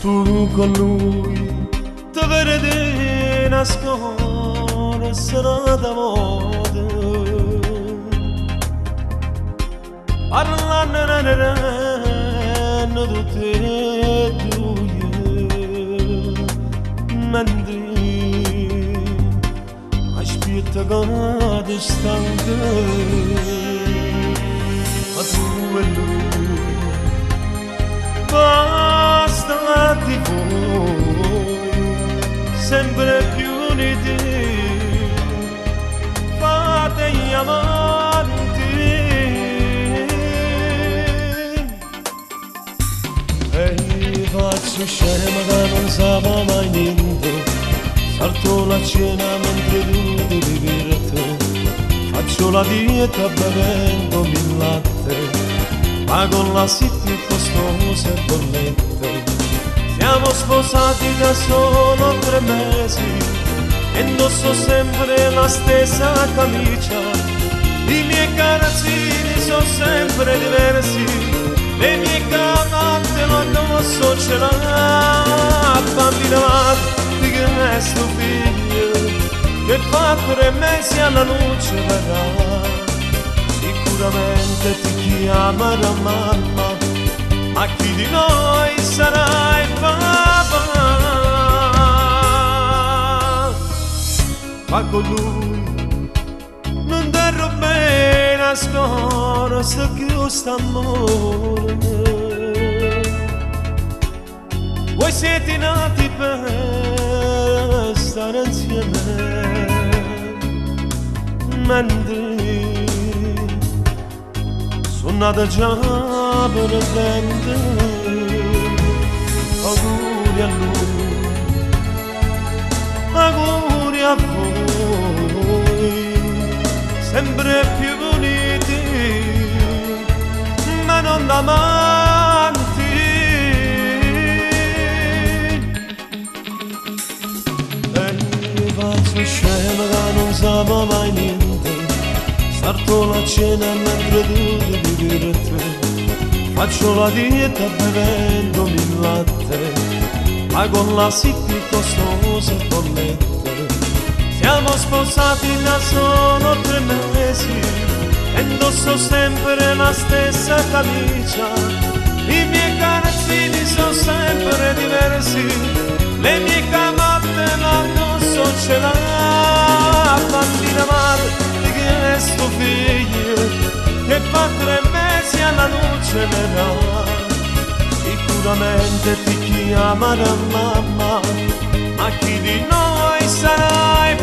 tu con lui te vedi nascondere sarà d'amore parlando tutte e due mentre aspetta che stanca ma tu e lui basta di voi sempre più uniti fate gli amanti e faccio scema che non sapeva mai niente salto la cena mentre tu devi dirti faccio la dieta bevendomi il latte ma con la city costosa e bollette siamo sposati da solo 3 mesi e indosso sempre la stessa camicia i miei carrozzini sono sempre diversi le mie cavate lo addosso ce l'ha bambina di che è sto figlio che fa 3 mesi alla luce verrà sicuramente ti chiamerà mamma, ma chi di noi sarà il papà? Ma con lui non darò bene a scuola se questo amore. Voi siete nati per stare insieme, mentre sono nata già per prendere auguri a lui, auguri a voi, sempre più uniti, ma non da amanti. E faccio scema che non sapeva mai niente, sarto la cena mentre tu devi dirti faccio la dieta bevendomi il latte ma con la city costosa e bollette siamo sposati da solo 3 mesi e indosso sempre la stessa camicia i miei carrozzini sono sempre diversi le mie camatte l'addosso ce l'ha bambina mare che è sto figlio che fa 3 mesi alla luce verrà sicuramente ti chiamerà mamma ma chi di noi sarà il